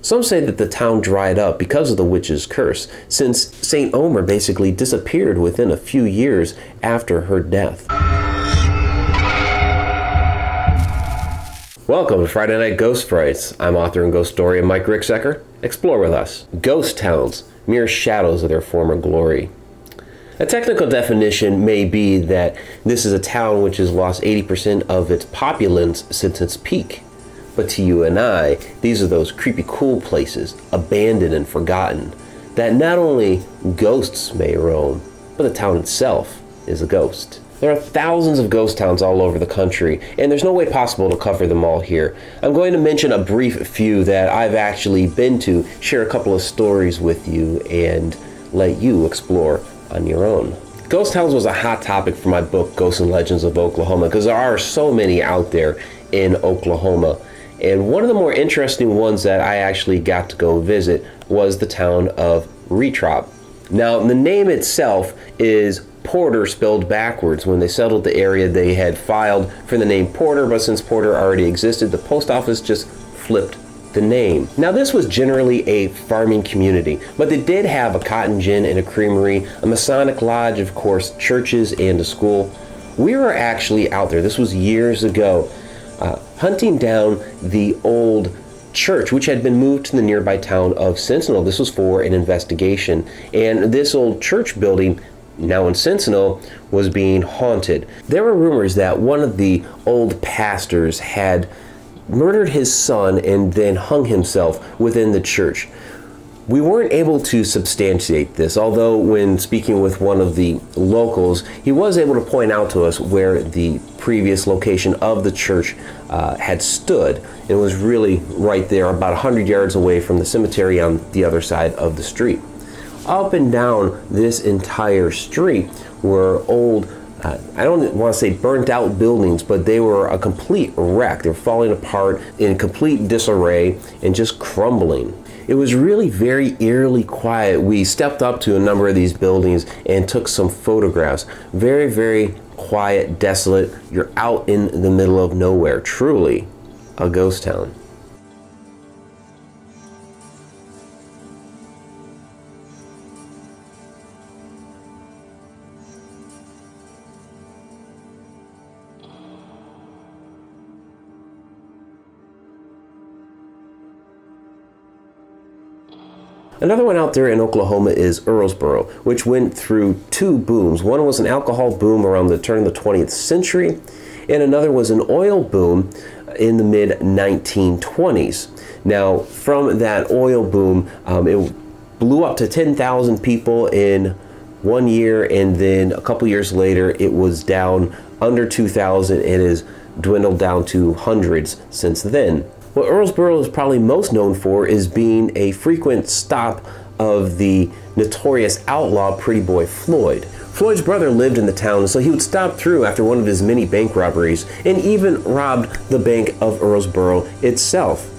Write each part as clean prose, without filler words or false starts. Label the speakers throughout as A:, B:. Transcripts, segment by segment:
A: Some say that the town dried up because of the witch's curse, since St. Omer basically disappeared within a few years after her death. Welcome to Friday Night Ghost Frights. I'm author and ghost historian Mike Ricksecker. Explore with us. Ghost towns, mere shadows of their former glory. A technical definition may be that this is a town which has lost 80% of its populace since its peak. But to you and I, these are those creepy cool places, abandoned and forgotten, that not only ghosts may roam, but the town itself is a ghost. There are thousands of ghost towns all over the country, and there's no way possible to cover them all here. I'm going to mention a brief few that I've actually been to, share a couple of stories with you, and let you explore on your own. Ghost towns was a hot topic for my book, Ghosts and Legends of Oklahoma, because there are so many out there in Oklahoma. And one of the more interesting ones that I actually got to go visit was the town of Retrack. Now, the name itself is Porter spelled backwards. When they settled the area, they had filed for the name Porter, but since Porter already existed, the post office just flipped the name. Now, this was generally a farming community, but they did have a cotton gin and a creamery, a Masonic lodge, of course, churches, and a school. We were actually out there, this was years ago, hunting down the old church, which had been moved to the nearby town of Sentinel. This was for an investigation, and this old church building, now in Sentinel, was being haunted. There were rumors that one of the old pastors had murdered his son and then hung himself within the church. We weren't able to substantiate this, although when speaking with one of the locals, he was able to point out to us where the previous location of the church had stood. It was really right there, about 100 yards away from the cemetery on the other side of the street. Up and down this entire street were old, I don't want to say burnt out buildings, but they were a complete wreck. They were falling apart in complete disarray and just crumbling. It was really very eerily quiet. We stepped up to a number of these buildings and took some photographs. Very, very quiet, desolate. You're out in the middle of nowhere. Truly a ghost town. Another one out there in Oklahoma is Earlsboro, which went through two booms. One was an alcohol boom around the turn of the 20th century, and another was an oil boom in the mid-1920s. Now, from that oil boom, it blew up to 10,000 people in 1 year, and then a couple years later, it was down under 2,000 and has dwindled down to hundreds since then. What Earlsboro is probably most known for is being a frequent stop of the notorious outlaw Pretty Boy Floyd. Floyd's brother lived in the town, so he would stop through after one of his many bank robberies and even robbed the bank of Earlsboro itself.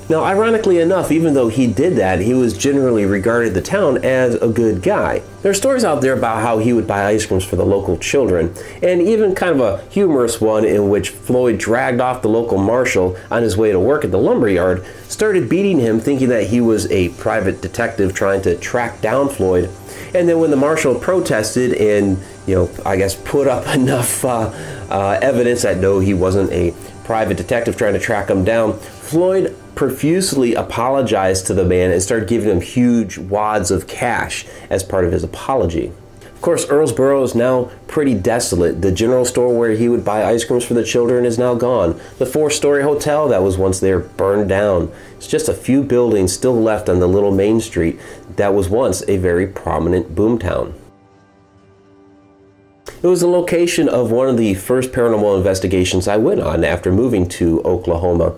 A: Now, ironically enough, even though he did that, he was generally regarded the town as a good guy. There are stories out there about how he would buy ice creams for the local children, and even kind of a humorous one in which Floyd dragged off the local marshal on his way to work at the lumberyard, started beating him thinking that he was a private detective trying to track down Floyd. And then when the marshal protested and, I guess put up enough evidence that no, he wasn't a private detective trying to track him down, Floyd profusely apologized to the man and started giving him huge wads of cash as part of his apology. Of course, Earlsboro is now pretty desolate. The general store where he would buy ice creams for the children is now gone. The 4-story hotel that was once there burned down. It's just a few buildings still left on the little main street that was once a very prominent boomtown. It was the location of one of the first paranormal investigations I went on after moving to Oklahoma.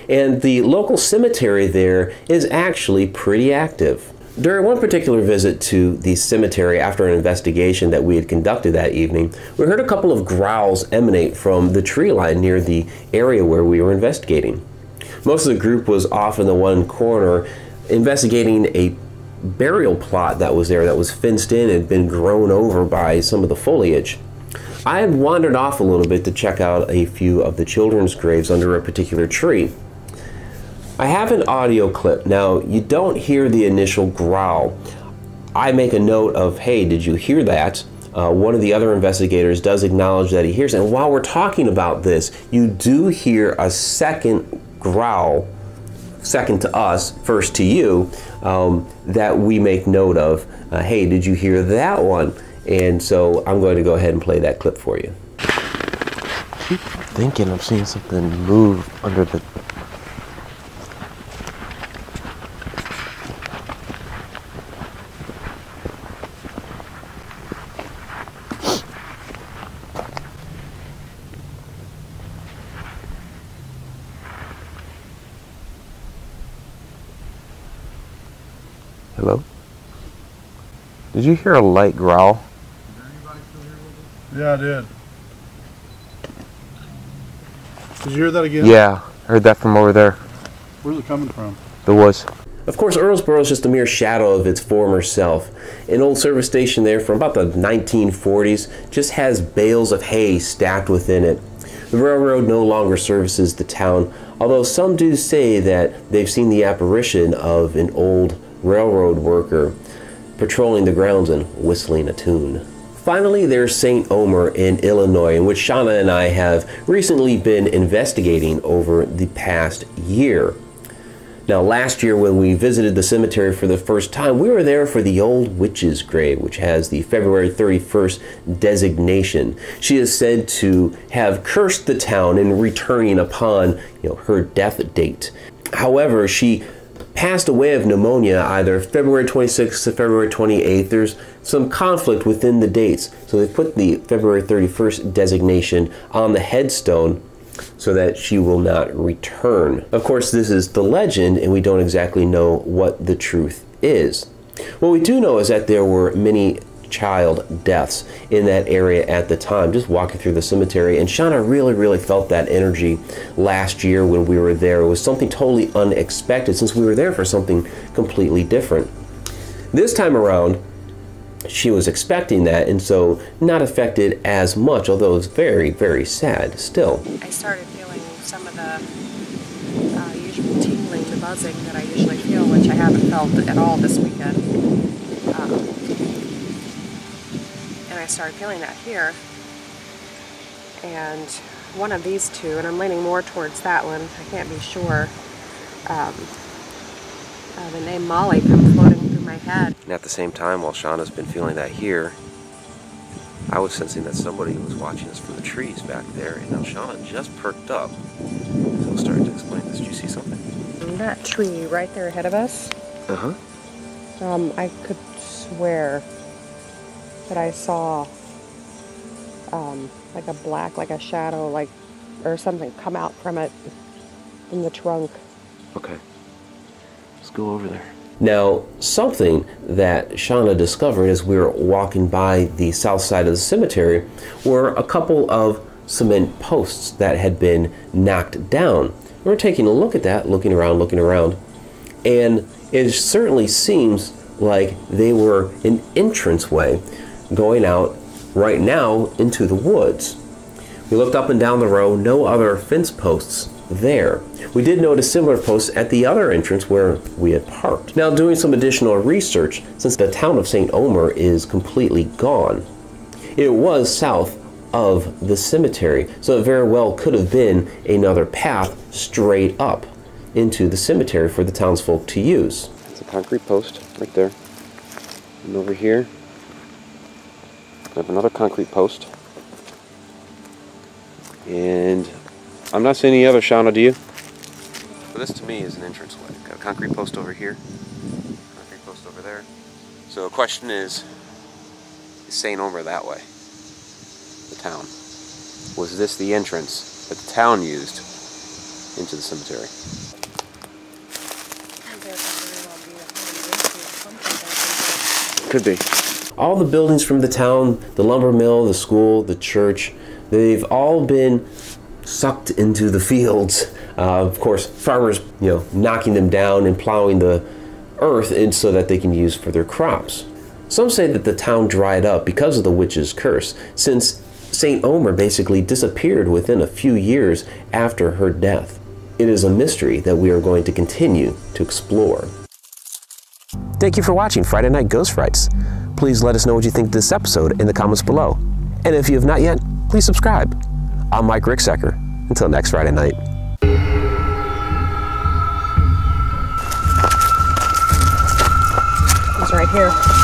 A: And the local cemetery there is actually pretty active. During one particular visit to the cemetery after an investigation that we had conducted that evening, we heard a couple of growls emanate from the tree line near the area where we were investigating. Most of the group was off in the one corner investigating a burial plot that was there that was fenced in and had been grown over by some of the foliage. I had wandered off a little bit to check out a few of the children's graves under a particular tree. I have an audio clip. Now, you don't hear the initial growl. I make a note of, hey, did you hear that? One of the other investigators does acknowledge that he hears it. And while we're talking about this, you do hear a second growl, second to us, first to you, that we make note of. Hey, did you hear that one? And so I'm going to go ahead and play that clip for you.
B: I keep thinking I'm seeing something move under the... Hello? Did you hear a light growl?
C: Is there anybody still here with us? Yeah, I did. Did you hear that again?
B: Yeah, I heard that from over there.
C: Where's it coming from?
B: The woods.
A: Of course, Earlsboro is just a mere shadow of its former self. An old service station there from about the 1940s just has bales of hay stacked within it. The railroad no longer services the town, although some do say that they've seen the apparition of an old railroad worker patrolling the grounds and whistling a tune. Finally, there's St. Omer in Illinois, in which Shauna and I have recently been investigating over the past year. Now, last year when we visited the cemetery for the first time, we were there for the old witch's grave, which has the February 31st designation. She is said to have cursed the town in returning upon, her death date. However, she passed away of pneumonia either February 26th to February 28th. There's some conflict within the dates, so they put the February 31st designation on the headstone so that she will not return. Of course, this is the legend, and we don't exactly know what the truth is. What we do know is that there were many child deaths in that area at the time, just walking through the cemetery, and Shauna really felt that energy last year when we were there. It was something totally unexpected since we were there for something completely different. This time around, she was expecting that, and so not affected as much, although it was very sad still.
D: I started feeling some of the usual tingling, the buzzing that I usually feel, which I haven't felt at all this weekend. And I started feeling that here. And one of these two, and I'm leaning more towards that one, I can't be sure, the name Molly comes floating through my head.
B: And at the same time, while Shauna's been feeling that here, I was sensing that somebody was watching us from the trees back there, and now Shauna just perked up. So I'll start to explain this. Did you see something?
D: That tree right there ahead of us, I could swear that I saw like a black, like a shadow, like, or something come out from it in the trunk.
B: Okay. Let's go over there.
A: Now, something that Shauna discovered as we were walking by the south side of the cemetery were a couple of cement posts that had been knocked down. We were taking a look at that, looking around, and it certainly seems like they were an entranceway going out right now into the woods. We looked up and down the row, no other fence posts there. We did notice similar posts at the other entrance where we had parked. Now, doing some additional research, since the town of St. Omer is completely gone, it was south of the cemetery, so it very well could have been another path straight up into the cemetery for the townsfolk to use.
B: It's a concrete post right there. And over here, we have another concrete post. And I'm not seeing any other, Shauna, do you? So this to me is an entranceway. Got a concrete post over here, concrete post over there. So the question is St. Omer that way? The town. Was this the entrance that the town used into the cemetery? Could be.
A: All the buildings from the town, the lumber mill, the school, the church, they've all been sucked into the fields. Of course, farmers, knocking them down and plowing the earth in so that they can use for their crops. Some say that the town dried up because of the witch's curse, since St. Omer basically disappeared within a few years after her death. It is a mystery that we are going to continue to explore. Thank you for watching Friday Night Ghost Frights. Please let us know what you think of this episode in the comments below. And if you have not yet, please subscribe. I'm Mike Ricksecker. Until next Friday night.
D: It's right here.